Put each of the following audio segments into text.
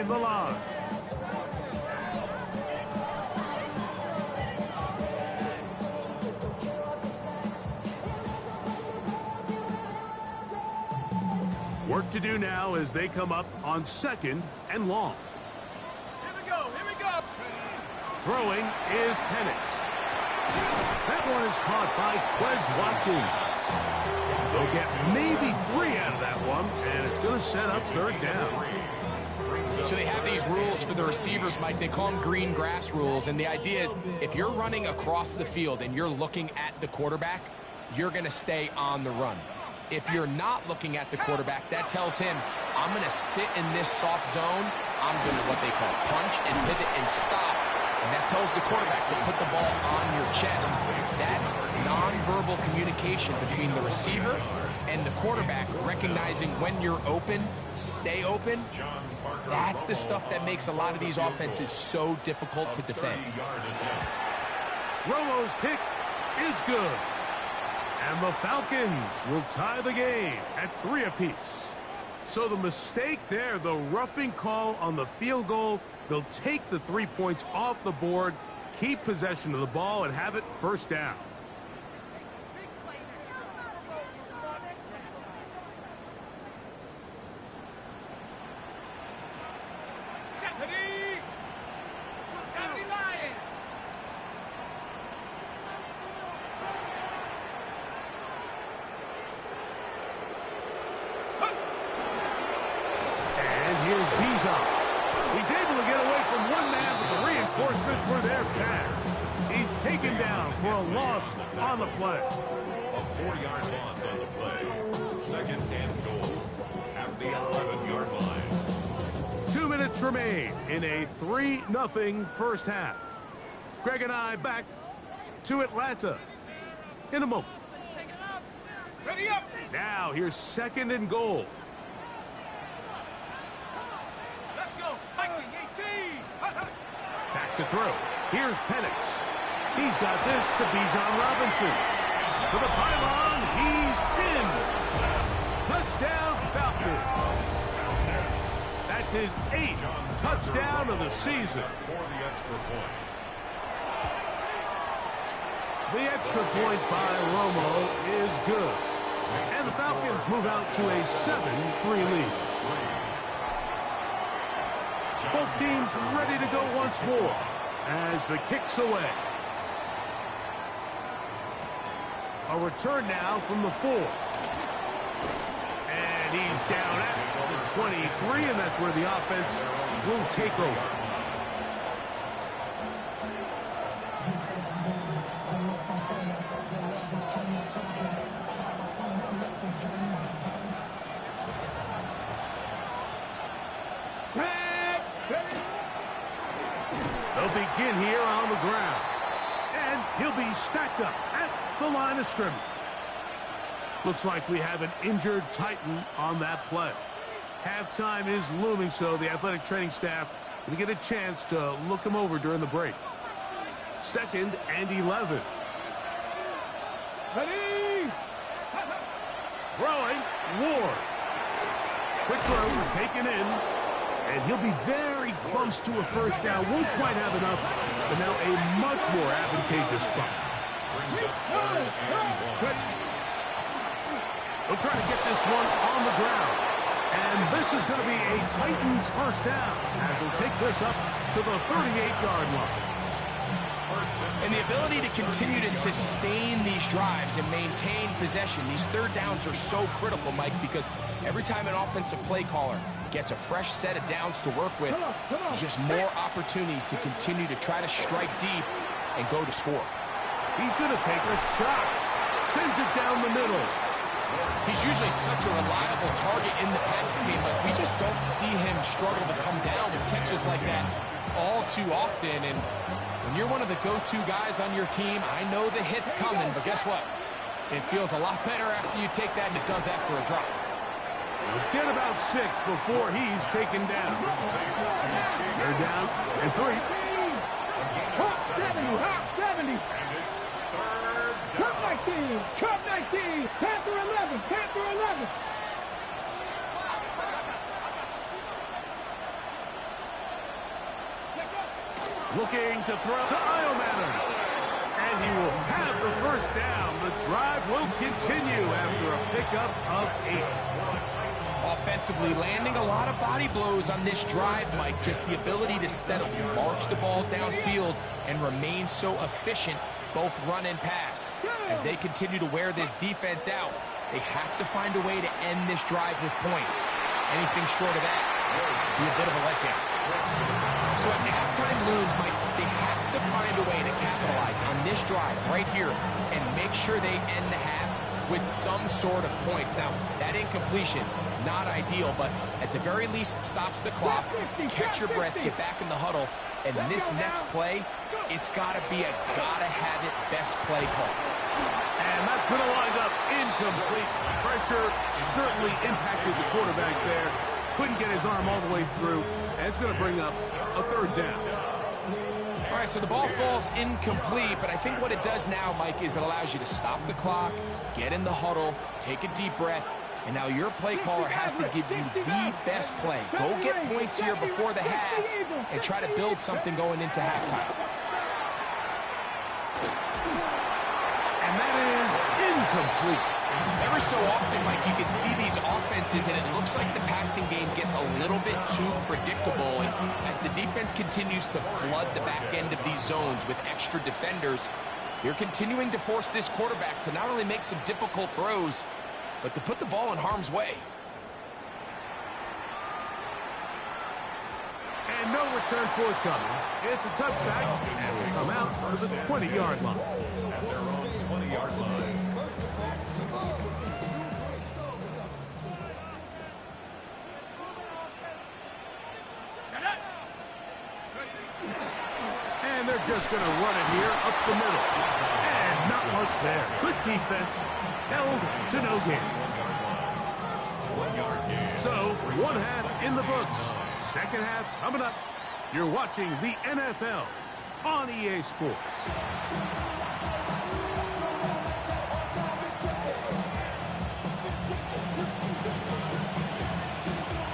behind the line. Work to do now as they come up on 2nd and long. Here we go, here we go. Throwing is Penix. That one is caught by Quez Watkins. They'll get maybe 3 out of that one, and it's going to set up 3rd down. So they have these rules for the receivers, Mike. They call them green grass rules, and the idea is if you're running across the field and you're looking at the quarterback, you're going to stay on the run. If you're not looking at the quarterback, that tells him, I'm going to sit in this soft zone. I'm going to what they call punch and pivot and stop. And that tells the quarterback to put the ball on your chest. That nonverbal communication between the receiver and the quarterback, recognizing when you're open, stay open, that's the stuff that makes a lot of these offenses so difficult to defend. Romo's kick is good. And the Falcons will tie the game at 3 apiece. So the mistake there, the roughing call on the field goal, they'll take the 3 points off the board, keep possession of the ball, and have it 1st down. He's able to get away from one man, but the reinforcements were there fast. He's taken down for a loss on the play. A 4-yard loss on the play. 2nd and goal at the 11-yard line. 2 minutes remain in a 3-0 first half. Greg and I back to Atlanta in a moment. Ready up. Now here's 2nd and goal. Back to throw. Here's Penix. He's got this to Bijan Robinson. To the pylon. He's in. Touchdown, Falcons. That's his 8th touchdown of the season. For the extra point. The extra point by Romo is good. And the Falcons move out to a 7-3 lead. Both teams ready to go once more as the kick's away. A return now from the 4. And he's down at the 23, and that's where the offense will take over. They'll begin here on the ground. And he'll be stacked up at the line of scrimmage. Looks like we have an injured Titan on that play. Halftime is looming, so the athletic training staff will get a chance to look him over during the break. 2nd and 11. Ready. Throwing, Ward. Quick throw taken in. And he'll be very close to a 1st down. Won't quite have enough, but now a much more advantageous spot. They'll try to get this one on the ground. And this is going to be a Titans 1st down as he'll take this up to the 38-yard line. And the ability to continue to sustain these drives and maintain possession, these 3rd downs are so critical, Mike, because every time an offensive play caller gets a fresh set of downs to work with, there's just more opportunities to continue to try to strike deep and go to score. He's going to take a shot. Sends it down the middle. He's usually such a reliable target in the passing game, but we just don't see him struggle to come down with catches like that all too often. And when you're one of the go-to guys on your team, I know the hit's coming, but guess what? It feels a lot better after you take that than it does after a drop. We'll get about 6 before he's taken down. They're down and 3. 70. Cup 19. Cup 19. Panther 11. Panther 11. Looking to throw to Iomanner. And he will have the first down. The drive will continue after a pickup of 8. Offensively, landing a lot of body blows on this drive, Mike. Just the ability to steadily march the ball downfield and remain so efficient, both run and pass. As they continue to wear this defense out, they have to find a way to end this drive with points. Anything short of that would be a bit of a letdown. So as halftime looms, Mike, they have to find a way to capitalize on this drive right here and make sure they end the half with some sort of points. Now, that incompletion, not ideal, but at the very least, it stops the clock. Catch your breath, get back in the huddle, and this next play, it's got to be a gotta-have-it best play call. And that's going to wind up incomplete. Pressure certainly impacted the quarterback there. Couldn't get his arm all the way through, and it's going to bring up a third down. All right, so the ball falls incomplete, but I think what it does now, Mike, is it allows you to stop the clock, get in the huddle, take a deep breath, and now your play caller has to give you the best play. Go get points here before the half and try to build something going into halftime. And that is incomplete. Ever so often, Mike, you can see these offenses, and it looks like the passing game gets a little bit too predictable. And as the defense continues to flood the back end of these zones with extra defenders, they're continuing to force this quarterback to not only make some difficult throws, but to put the ball in harm's way. And no return forthcoming. It's a touchback, and we come out to the 20-yard line. At their own 20-yard line. And they're just going to run it here up the middle. And not much there. Good defense. Held to no gain. 1 yard gain. So, one half in the books. Second half coming up. You're watching the NFL on EA Sports.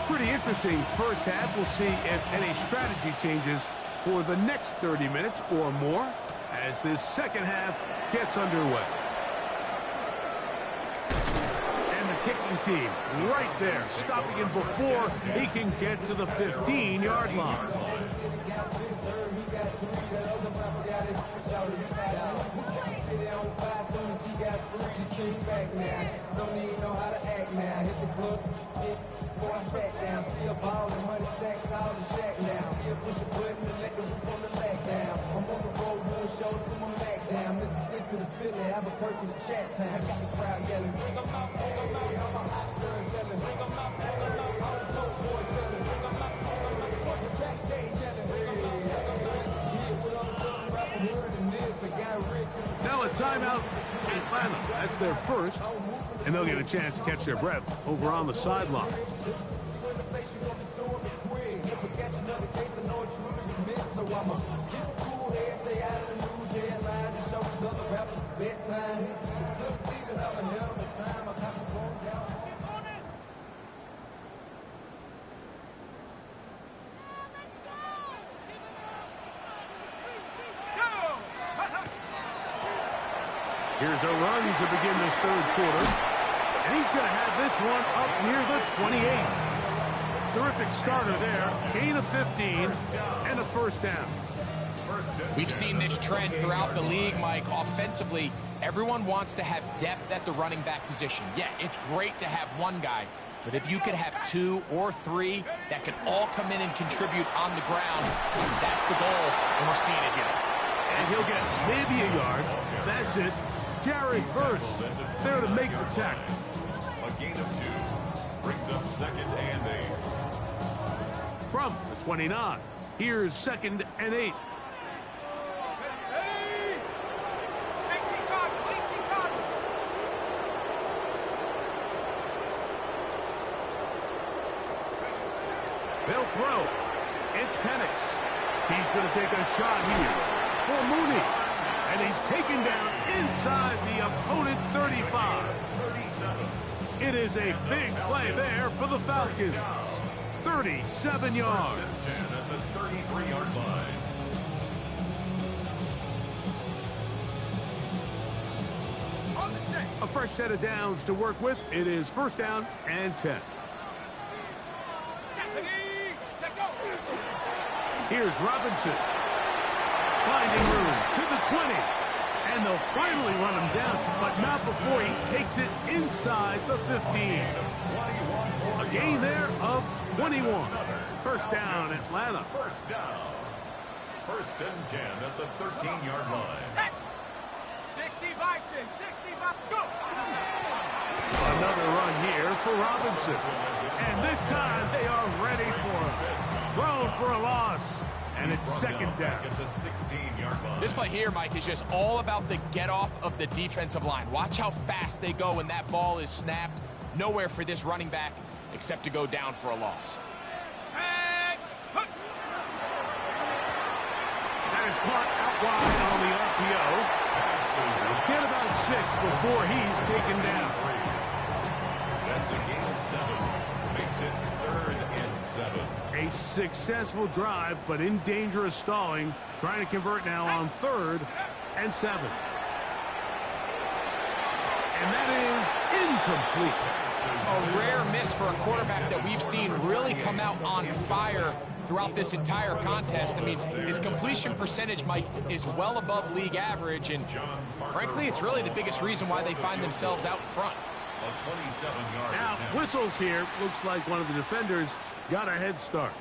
Pretty interesting first half. We'll see if any strategy changes for the next 30 minutes or more as this second half gets underway. And the kicking team right there, stopping him before he can get to the 15-yard line. Now a timeout in Atlanta. That's their first, and they'll get a chance to catch their breath over on the sideline. Here's a run to begin this third quarter. And he's going to have this one up near the 28. Terrific starter there. Gain of 15 and a first down. We've seen this trend throughout the league, Mike. Offensively, everyone wants to have depth at the running back position. Yeah, it's great to have one guy, but if you could have 2 or 3 that can all come in and contribute on the ground, that's the goal, and we're seeing it here. And he'll get maybe a yard. That's it. Jared first there to make the tackle. A gain of 2 brings up second and 8. From the 29, here's second and 8. They'll throw. It's Penix. He's going to take a shot here for Mooney. And he's taken down inside the opponent's 35. It is a big play there for the Falcons. 37 yards. 10 at the 33-yard line. A fresh set of downs to work with. It is first down and 10. Here's Robinson. Finding room to the 20. And they'll finally run him down, but not before he takes it inside the 15. A gain there of 21. First down, Atlanta. First down. First and 10 at the 13-yard line. 60 Bison, 60 Bison, go! Another run here for Robinson. And this time they are ready for him. Thrown for a loss. And it's second down. At the 16-yard line. This play here, Mike, is just all about the get-off of the defensive line. Watch how fast they go when that ball is snapped. Nowhere for this running back except to go down for a loss. That is caught out wide on the RPO. Get about 6 before he's taken down. That's a gain of 7. Makes it 3rd and 7. A successful drive, but in danger of stalling. Trying to convert now on 3rd and 7. And that is incomplete. A rare miss for a quarterback that we've seen really come out on fire throughout this entire contest. I mean, his completion percentage, Mike, is well above league average, and frankly, it's really the biggest reason why they find themselves out in front. A 27-yard Now, attempt. whistles here. Looks like one of the defenders got a head start.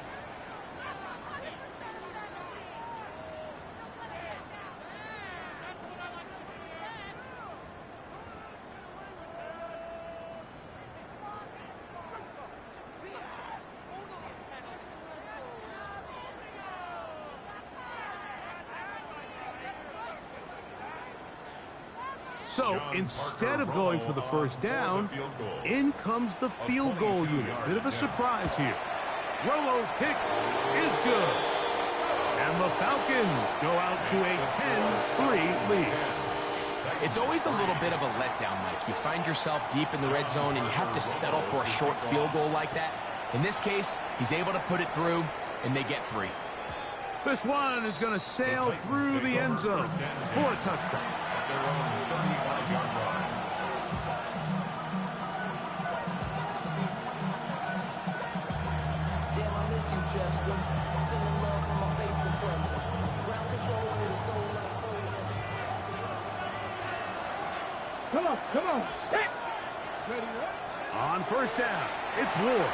So instead of going for the first down, in comes the field goal unit. Bit of a surprise here. Rolo's kick is good. And the Falcons go out to a 10-3 lead. It's always a little bit of a letdown, Mike. You find yourself deep in the red zone and you have to settle for a short field goal like that. In this case, he's able to put it through, and they get 3. This one is going to sail through the end zone for a touchdown. Their own 35-yard line. Damn, I miss you, Chester. Sending love from my bass compressor. Ground control on the soul like Come on, set! Ready, right? On first down, it's Ward.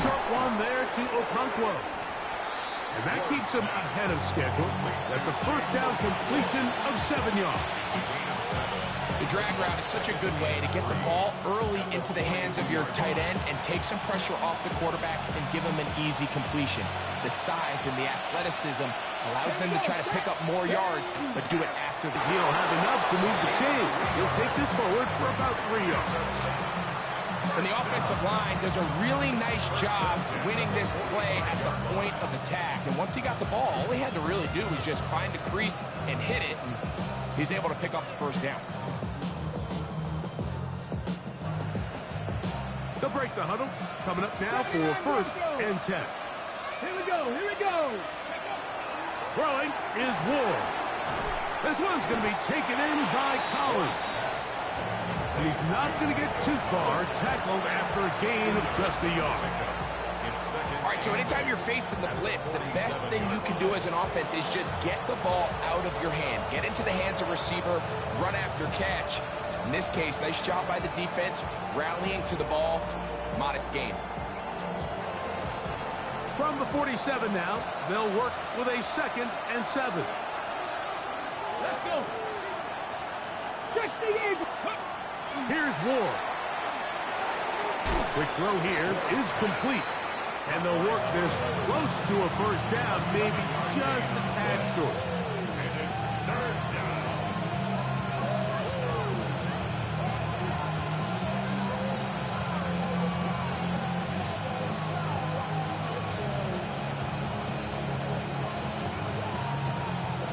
Short one there to Okonkwo. And that keeps him ahead of schedule. That's a first down completion of 7 yards. The drag route is such a good way to get the ball early into the hands of your tight end and take some pressure off the quarterback and give him an easy completion. The size and the athleticism allows them to try to pick up more yards, but do it after the... He'll have enough to move the chains. He'll take this forward for about 3 yards. And the offensive line does a really nice job winning this play at the point of attack. And once he got the ball, all he had to really do was just find a crease and hit it, and he's able to pick up the first down. They'll break the huddle. Coming up now for first and 10. Here we go, here we go! Throwing is Ward. This one's going to be taken in by Collins. And he's not going to get too far, tackled after a gain of just a yard. All right, so anytime you're facing the blitz, the best thing you can do as an offense is just get the ball out of your hand. Get into the hands of receiver, run after catch. In this case, nice job by the defense, rallying to the ball, modest gain. From the 47 now, they'll work with a 2nd and 7. Let's go! Stretch the Eagle! Here's Ward. Quick throw here is complete. And they'll work this close to a first down, maybe just a tad short. And it's 3rd down.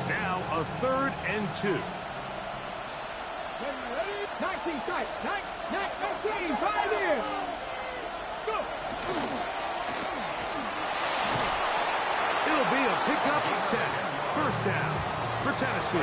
Now a 3rd and 2. Ready? 19 strike. 19, 5 here. Go! It'll be a pickup of 10. First down. for Tennessee.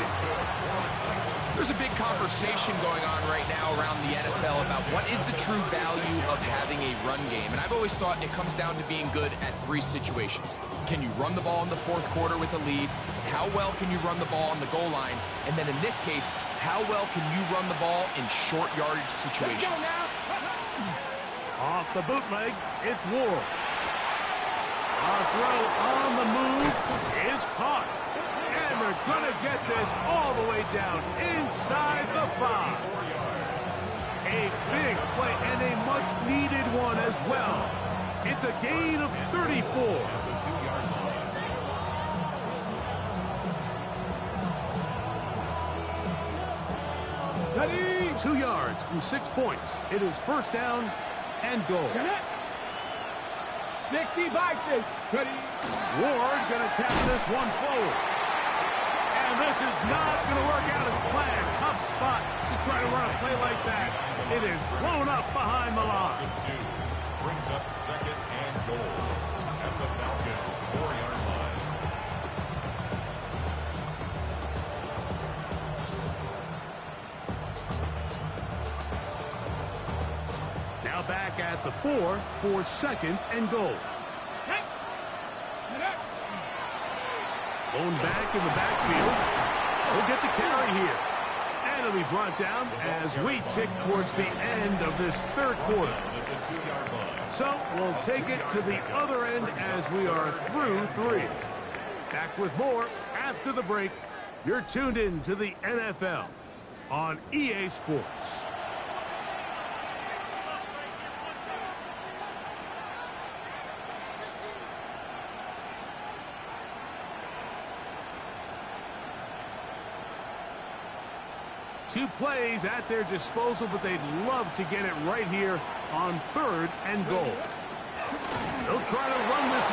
There's a big conversation going on right now around the NFL about what is the true value of having a run game. And I've always thought it comes down to being good at three situations. Can you run the ball in the fourth quarter with a lead? How well can you run the ball on the goal line? And then in this case, how well can you run the ball in short yardage situations? Off the bootleg, it's Ward. A throw on the move is caught. And they're going to get this all the way down inside the 5. A big play and a much-needed one as well. It's a gain of 34. 2 yards from 6 points. It is first down and goal. 65. Ward going to tap this one forward. And this is not going to work out as planned. Tough spot to try to run a play like that. It is blown up behind the line. Brings up second and goal at the Falcons' 4-yard line. Now back at the 4 for second and goal. Going back in the backfield. He'll get the carry here. And it'll be brought down as we tick towards the end of this third quarter. So we'll take it to the other end as we are through 3. Back with more after the break. You're tuned in to the NFL on EA Sports. Two plays at their disposal, but they'd love to get it right here on third and goal. They'll try to run this